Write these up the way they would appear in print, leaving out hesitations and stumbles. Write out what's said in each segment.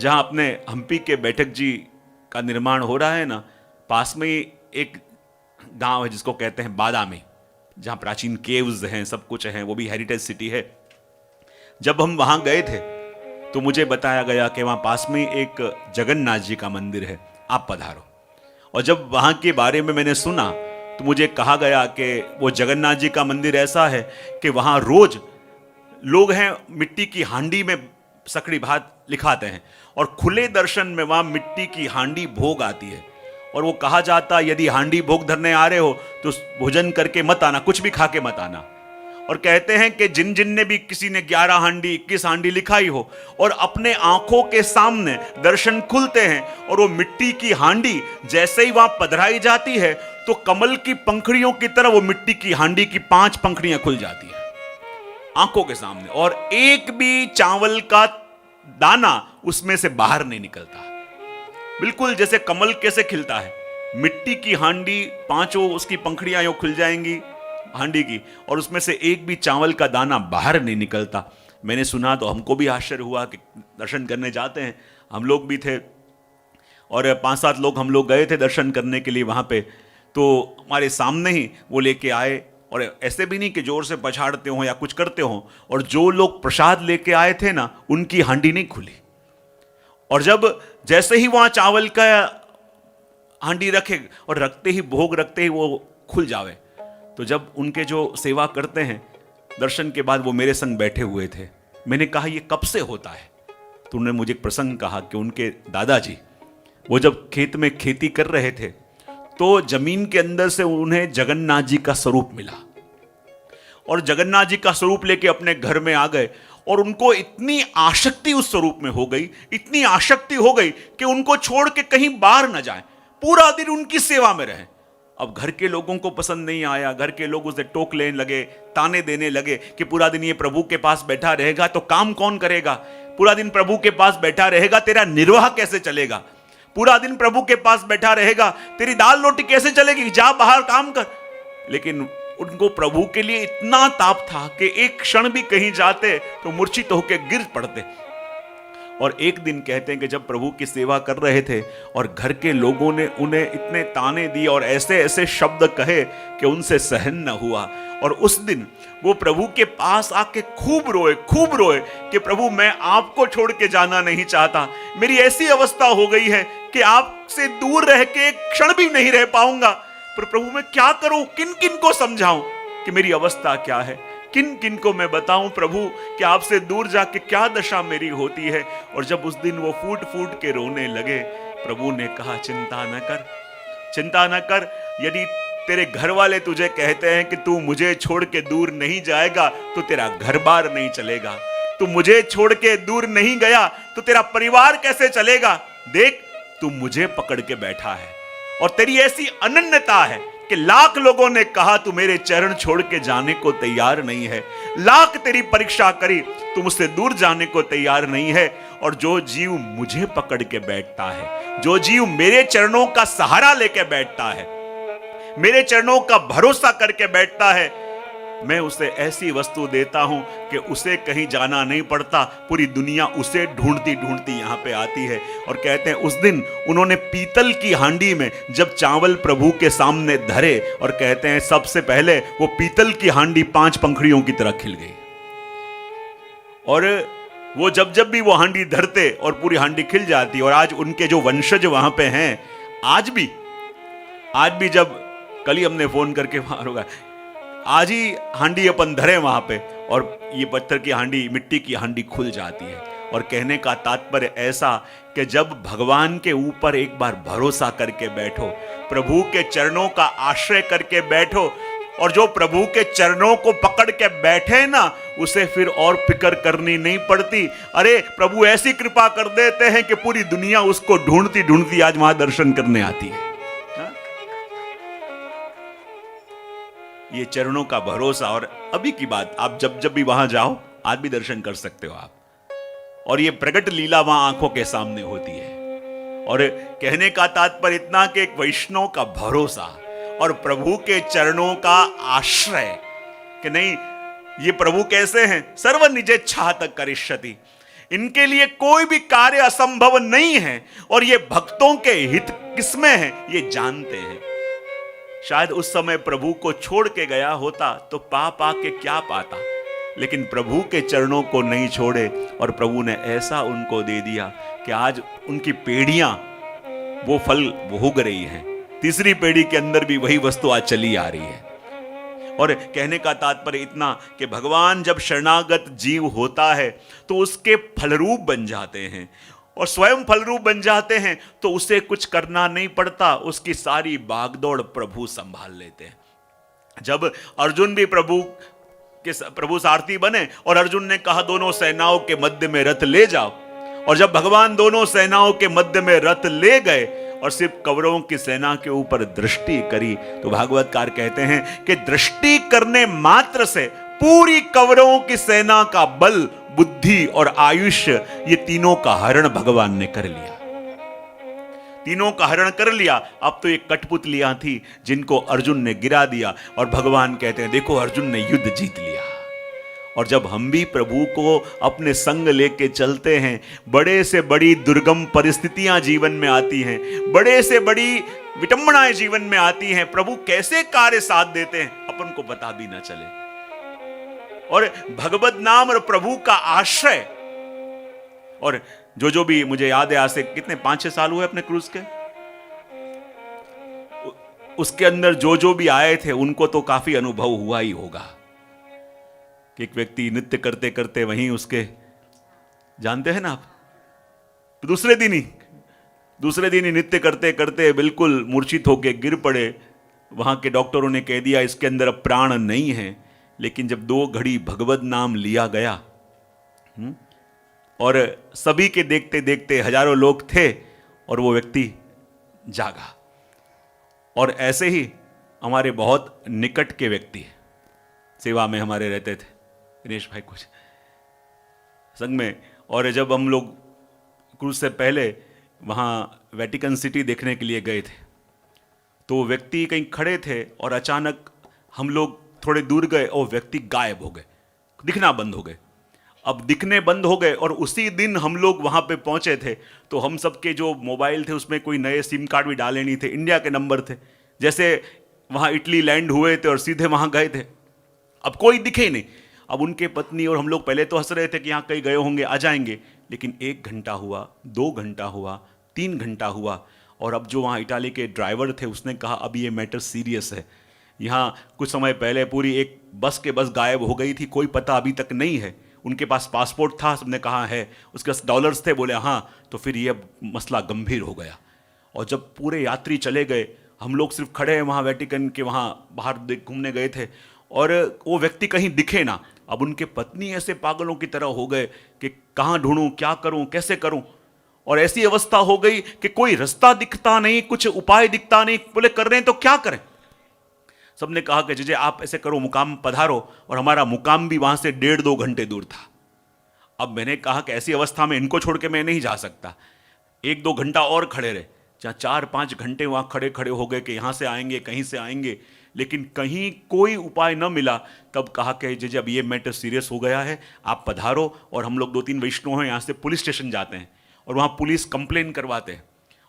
जहां अपने हम्पी के बैठक जी का निर्माण हो रहा है ना, पास में ही एक गांव है जिसको कहते हैं बादामी, जहां प्राचीन केव्स हैं, सब कुछ है, वो भी हेरिटेज सिटी है। जब हम वहां गए थे तो मुझे बताया गया कि वहां पास में एक जगन्नाथ जी का मंदिर है, आप पधारो। और जब वहां के बारे में मैंने सुना तो मुझे कहा गया कि वो जगन्नाथ जी का मंदिर ऐसा है कि वहां रोज लोग हैं मिट्टी की हांडी में सकड़ी भात लिखाते हैं, और खुले दर्शन में वहां मिट्टी की हांडी भोग आती है। और वो कहा जाता है यदि हांडी भोग धरने आ रहे हो तो भोजन करके मत आना, कुछ भी खा के मत आना। और कहते हैं कि जिन जिन ने भी, किसी ने 11 हांडी 21 हांडी लिखाई हो और अपने आंखों के सामने दर्शन खुलते हैं, और वो मिट्टी की हांडी जैसे ही वहां पधराई जाती है तो कमल की पंखड़ियों की तरह वो मिट्टी की हांडी की 5 पंखड़ियां खुल जाती है आंखों के सामने, और एक भी चावल का दाना उसमें से बाहर नहीं निकलता। बिल्कुल जैसे कमल कैसे खिलता है, मिट्टी की हांडी 5 उसकी पंखड़ियां यूं खुल जाएंगी हांडी की, और उसमें से एक भी चावल का दाना बाहर नहीं निकलता। मैंने सुना तो हमको भी आश्चर्य हुआ कि दर्शन करने जाते हैं, हम लोग भी थे और 5-7 लोग हम लोग गए थे दर्शन करने के लिए वहां पे। तो हमारे सामने ही वो लेके आए, और ऐसे भी नहीं कि जोर से पछाड़ते हो या कुछ करते हो, और जो लोग प्रसाद लेके आए थे ना उनकी हांडी नहीं खुली। और जब जैसे ही वहां चावल का हांडी रखे और रखते ही भोग रखते ही वो खुल जावे, तो जब उनके जो सेवा करते हैं दर्शन के बाद वो मेरे संग बैठे हुए थे, मैंने कहा ये कब से होता है? तो उन्होंने मुझे एक प्रसंग कहा कि उनके दादाजी वो जब खेत में खेती कर रहे थे तो जमीन के अंदर से उन्हें जगन्नाथ जी का स्वरूप मिला, और जगन्नाथ जी का स्वरूप लेके अपने घर में आ गए, और उनको इतनी आसक्ति उस स्वरूप में हो गई, इतनी आसक्ति हो गई कि उनको छोड़ के कहीं बाहर न जाए, पूरा दिन उनकी सेवा में रहे। अब घर के लोगों को पसंद नहीं आया, घर के लोग उसे टोक लेने लगे, ताने देने लगे कि पूरा दिन ये प्रभु के पास बैठा रहेगा तो काम कौन करेगा, पूरा दिन प्रभु के पास बैठा रहेगा तेरा निर्वाह कैसे चलेगा, पूरा दिन प्रभु के पास बैठा रहेगा तेरी दाल रोटी कैसे चलेगी, जा बाहर काम कर। लेकिन उनको प्रभु के लिए इतना ताप था कि एक क्षण भी कहीं जाते तो मूर्छित होकर गिर पड़ते। और एक दिन कहते हैं कि जब प्रभु की सेवा कर रहे थे और घर के लोगों ने उन्हें इतने ताने दिए और ऐसे ऐसे शब्द कहे कि उनसे सहन न हुआ, और उस दिन वो प्रभु के पास आके खूब रोए कि प्रभु मैं आपको छोड़ के जाना नहीं चाहता, मेरी ऐसी अवस्था हो गई है कि आपसे दूर रह के एक क्षण भी नहीं रह पाऊंगा, पर प्रभु मैं क्या करूं, किन किन को समझाऊं कि मेरी अवस्था क्या है, किन किन को मैं बताऊं प्रभु कि आपसे दूर जाके क्या दशा मेरी होती है। और जब उस दिन वो फूट फूट के रोने लगे, प्रभु ने कहा चिंता न कर, यदि तेरे घर वाले तुझे कहते हैं कि तू मुझे छोड़ के दूर नहीं जाएगा तो तेरा घर बार नहीं चलेगा, तू मुझे छोड़ के दूर नहीं गया तो तेरा परिवार कैसे चलेगा, देख तू मुझे पकड़ के बैठा है, और तेरी ऐसी अनन्यता है कि लाख लोगों ने कहा तू मेरे चरण छोड़ के जाने को तैयार नहीं है, लाख तेरी परीक्षा करी तू मुझसे दूर जाने को तैयार नहीं है। और जो जीव मुझे पकड़ के बैठता है, जो जीव मेरे चरणों का सहारा लेके बैठता है, मेरे चरणों का भरोसा करके बैठता है, मैं उसे ऐसी वस्तु देता हूं कि उसे कहीं जाना नहीं पड़ता, पूरी दुनिया उसे ढूंढती ढूंढती यहां पे आती है। और कहते हैं उस दिन उन्होंने पीतल की हांडी में जब चावल प्रभु के सामने धरे, और कहते हैं सबसे पहले वो पीतल की हांडी 5 पंखड़ियों की तरह खिल गई, और वो जब जब भी वो हांडी धरते और पूरी हांडी खिल जाती। और आज उनके जो वंशज वहां पे हैं, आज भी जब कल ही हमने फोन करके वहां होगा, आज ही हांडी अपन धरे वहां पे, और ये पत्थर की हांडी, मिट्टी की हांडी खुल जाती है। और कहने का तात्पर्य ऐसा कि जब भगवान के ऊपर एक बार भरोसा करके बैठो, प्रभु के चरणों का आश्रय करके बैठो, और जो प्रभु के चरणों को पकड़ के बैठे ना, उसे फिर और फिक्र करनी नहीं पड़ती। अरे प्रभु ऐसी कृपा कर देते हैं कि पूरी दुनिया उसको ढूंढती ढूंढती आज वहां दर्शन करने आती है। ये चरणों का भरोसा। और अभी की बात, आप जब भी वहां जाओ आज भी दर्शन कर सकते हो आप, और ये प्रगट लीला वहां आंखों के सामने होती है। और कहने का तात्पर्य इतना कि एक वैष्णव का भरोसा और प्रभु के चरणों का आश्रय, कि नहीं ये प्रभु कैसे हैं, सर्व निजेच्छा तक करिष्यति, इनके लिए कोई भी कार्य असंभव नहीं है, और ये भक्तों के हित किसमें है ये जानते हैं। शायद उस समय प्रभु को छोड़ के गया होता तो पा के क्या पाता, लेकिन प्रभु के चरणों को नहीं छोड़े और प्रभु ने ऐसा उनको दे दिया कि आज उनकी पेड़ियां वो फल भोग रही हैं। तीसरी पेड़ी के अंदर भी वही वस्तु आज चली आ रही है। और कहने का तात्पर्य इतना कि भगवान जब शरणागत जीव होता है तो उसके फलरूप बन जाते हैं, और स्वयं फलरूप बन जाते हैं तो उसे कुछ करना नहीं पड़ता, उसकी सारी भागदौड़ प्रभु संभाल लेते हैं। जब अर्जुन भी प्रभु सारथी बने और अर्जुन ने कहा दोनों सेनाओं के मध्य में रथ ले जाओ, और जब भगवान दोनों सेनाओं के मध्य में रथ ले गए और सिर्फ कौरवों की सेना के ऊपर दृष्टि करी, तो भागवतकार कहते हैं कि दृष्टि करने मात्र से पूरी कौरवों की सेना का बल, बुद्धि और आयुष्य, ये तीनों का हरण भगवान ने कर लिया। तीनों का हरण कर लिया। अब तो ये कठपुतलियां थी जिनको अर्जुन ने गिरा दिया, और भगवान कहते हैं देखो अर्जुन ने युद्ध जीत लिया। और जब हम भी प्रभु को अपने संग लेके चलते हैं, बड़े से बड़ी दुर्गम परिस्थितियां जीवन में आती हैं, बड़े से बड़ी विटंबनाएं जीवन में आती हैं, प्रभु कैसे कार्य साथ देते हैं अपन को पता भी ना चले। और भगवत नाम और प्रभु का आश्रय, और जो भी मुझे याद है आज से कितने 5-6 साल हुए अपने क्रूज के, उसके अंदर जो भी आए थे उनको तो काफी अनुभव हुआ ही होगा कि एक व्यक्ति नृत्य करते करते वहीं उसके, जानते हैं ना आप, दूसरे दिन ही नृत्य करते करते बिल्कुल मूर्छित होके गिर पड़े। वहां के डॉक्टरों ने कह दिया इसके अंदर अब प्राण नहीं है। लेकिन जब 2 घड़ी भगवत नाम लिया गया, और सभी के देखते देखते हजारों लोग थे और वो व्यक्ति जागा। और ऐसे ही हमारे बहुत निकट के व्यक्ति सेवा में हमारे रहते थे, दिनेश भाई कुछ संग में, और जब हम लोग क्रूज से पहले वहाँ वेटिकन सिटी देखने के लिए गए थे, तो व्यक्ति कहीं खड़े थे और अचानक हम लोग थोड़े दूर गए और व्यक्ति गायब हो गए, दिखना बंद हो गए। अब दिखने बंद हो गए, और उसी दिन हम लोग वहाँ पे पहुँचे थे, तो हम सबके जो मोबाइल थे उसमें कोई नए सिम कार्ड भी डाले नहीं थे, इंडिया के नंबर थे। जैसे वहाँ इटली लैंड हुए थे और सीधे वहाँ गए थे, अब कोई दिखे ही नहीं। अब उनके पत्नी और हम लोग पहले तो हंस रहे थे कि यहाँ कहीं गए होंगे, आ जाएंगे, लेकिन 1 घंटा हुआ, 2 घंटा हुआ, 3 घंटा हुआ, और अब जो वहाँ इटाली के ड्राइवर थे उसने कहा अब ये मैटर सीरियस है। यहाँ कुछ समय पहले पूरी एक बस गायब हो गई थी, कोई पता अभी तक नहीं है। उनके पास पासपोर्ट था, सबने कहा है, उसके पास डॉलर्स थे, बोले हाँ, तो फिर ये मसला गंभीर हो गया। और जब पूरे यात्री चले गए, हम लोग सिर्फ खड़े हैं वहाँ वेटिकन के वहाँ बाहर घूमने गए थे, और वो व्यक्ति कहीं दिखे ना। अब उनके पत्नी ऐसे पागलों की तरह हो गए कि कहाँ ढूंढूं, क्या करूं, कैसे करूं, और ऐसी अवस्था हो गई कि कोई रास्ता दिखता नहीं, कुछ उपाय दिखता नहीं। बोले कर रहे हैं तो क्या करें। सबने कहा कि जीजे आप ऐसे करो, मुकाम पधारो, और हमारा मुकाम भी वहां से 1.5-2 घंटे दूर था। अब मैंने कहा कि ऐसी अवस्था में इनको छोड़ के मैं नहीं जा सकता। 1-2 घंटा और खड़े रहे, जहाँ 4-5 घंटे वहाँ खड़े खड़े हो गए कि यहाँ से आएंगे, कहीं से आएंगे, लेकिन कहीं कोई उपाय न मिला। तब कहा कि जी अब ये मैटर सीरियस हो गया है, आप पधारो। और हम लोग 2-3 वैष्णव हैं, यहाँ से पुलिस स्टेशन जाते हैं और वहाँ पुलिस कंप्लेन करवाते हैं,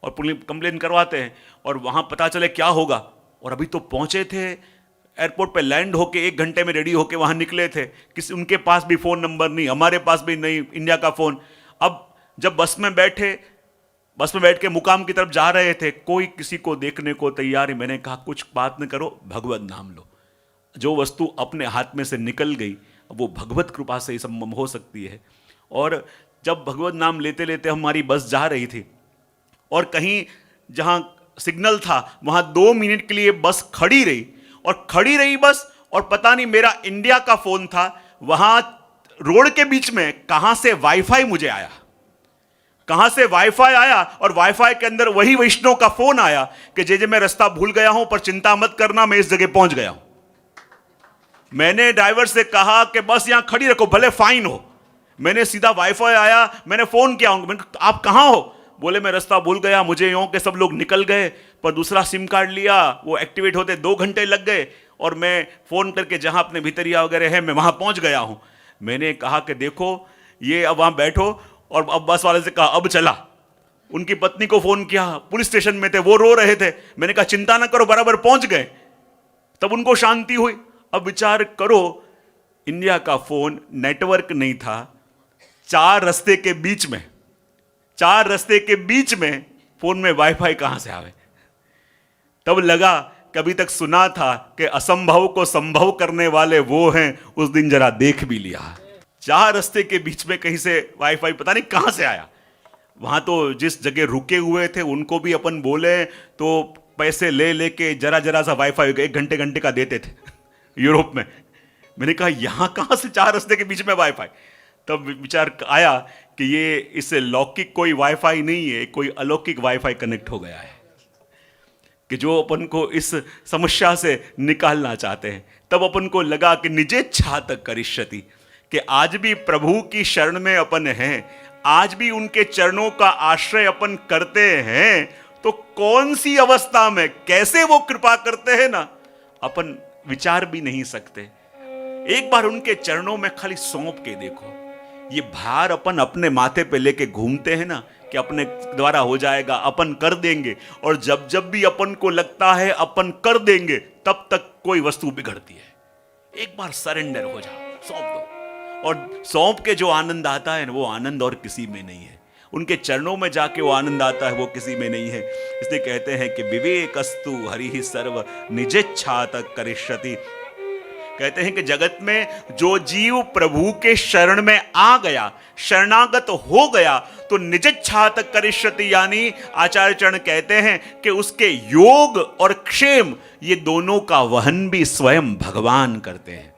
और पुलिस कंप्लेन करवाते हैं, और वहाँ पता चले क्या होगा। और अभी तो पहुँचे थे एयरपोर्ट पे, लैंड होके 1 घंटे में रेडी होके वहाँ निकले थे, किसी उनके पास भी फ़ोन नंबर नहीं, हमारे पास भी नहीं इंडिया का फ़ोन। अब जब बस में बैठ के मुकाम की तरफ जा रहे थे, कोई किसी को देखने को तैयार ही। मैंने कहा कुछ बात न करो, भगवत नाम लो। जो वस्तु अपने हाथ में से निकल गई वो भगवत कृपा से ही संभव हो सकती है। और जब भगवत नाम लेते लेते हमारी बस जा रही थी, और कहीं जहां सिग्नल था वहां 2 मिनट के लिए बस खड़ी रही बस, और पता नहीं मेरा इंडिया का फोन था, वहां रोड के बीच में कहां से वाईफाई मुझे आया, और वाईफाई के अंदर वही वैष्णव का फोन आया कि जे मैं रास्ता भूल गया हूं, पर चिंता मत करना, मैं इस जगह पहुंच गया हूं। मैंने ड्राइवर से कहा कि बस यहां खड़ी रखो, भले फाइन हो। मैंने सीधा वाईफाई आया, मैंने फोन किया, आप कहां हो? बोले मैं रास्ता भूल गया, मुझे यूं के सब लोग निकल गए, पर दूसरा सिम कार्ड लिया, वो एक्टिवेट होते 2 घंटे लग गए, और मैं फोन करके जहां अपने भितरिया वगैरह है मैं वहां पहुंच गया हूं। मैंने कहा कि देखो ये अब वहां बैठो, और अब बस वाले से कहा अब चला। उनकी पत्नी को फोन किया, पुलिस स्टेशन में थे, वो रो रहे थे। मैंने कहा चिंता ना करो, बराबर पहुंच गए। तब उनको शांति हुई। अब विचार करो, इंडिया का फोन नेटवर्क नहीं था, 4 रास्ते के बीच में, 4 रास्ते के बीच में फोन में वाईफाई कहां से आवे। तब लगा, कभी तक सुना था कि असंभव को संभव करने वाले वो हैं, उस दिन जरा देख भी लिया। 4 रास्ते के बीच में कहीं से वाईफाई पता नहीं कहां से आया। वहां तो जिस जगह रुके हुए थे उनको भी अपन बोले तो पैसे ले लेके जरा जरा सा वाईफाई 1 घंटे का देते थे यूरोप में। मैंने कहा यहां कहां से 4 रास्ते के बीच में वाईफाई। तब विचार आया कि ये इससे लौकिक कोई वाईफाई नहीं है, कोई अलौकिक वाईफाई कनेक्ट हो गया है कि जो अपन को इस समस्या से निकालना चाहते हैं। तब अपन को लगा कि निजेच्छा तक करिष्यति, कि आज भी प्रभु की शरण में अपन हैं, आज भी उनके चरणों का आश्रय अपन करते हैं, तो कौन सी अवस्था में कैसे वो कृपा करते हैं ना, अपन विचार भी नहीं सकते। एक बार उनके चरणों में खाली सौंप के देखो। ये भार अपन अपने माथे पे लेके घूमते हैं ना कि अपने द्वारा हो जाएगा, अपन कर देंगे, और जब जब भी अपन को लगता है अपन कर देंगे, तब तक कोई वस्तु बिगड़ती है। एक बार सरेंडर हो जाओ, सौंप दो, और सौंप के जो आनंद आता है वो आनंद और किसी में नहीं है। उनके चरणों में जाके वो आनंद आता है, वो किसी में नहीं है। इसलिए कहते हैं कि विवेकस्तु हरिहि सर्व निजेच्छा तक करिष्यति। कहते हैं कि जगत में जो जीव प्रभु के शरण में आ गया, शरणागत हो गया, तो निजेच्छा तक करिष्यति, यानी आचार्य चरण कहते हैं कि उसके योग और क्षेम ये दोनों का वहन भी स्वयं भगवान करते हैं।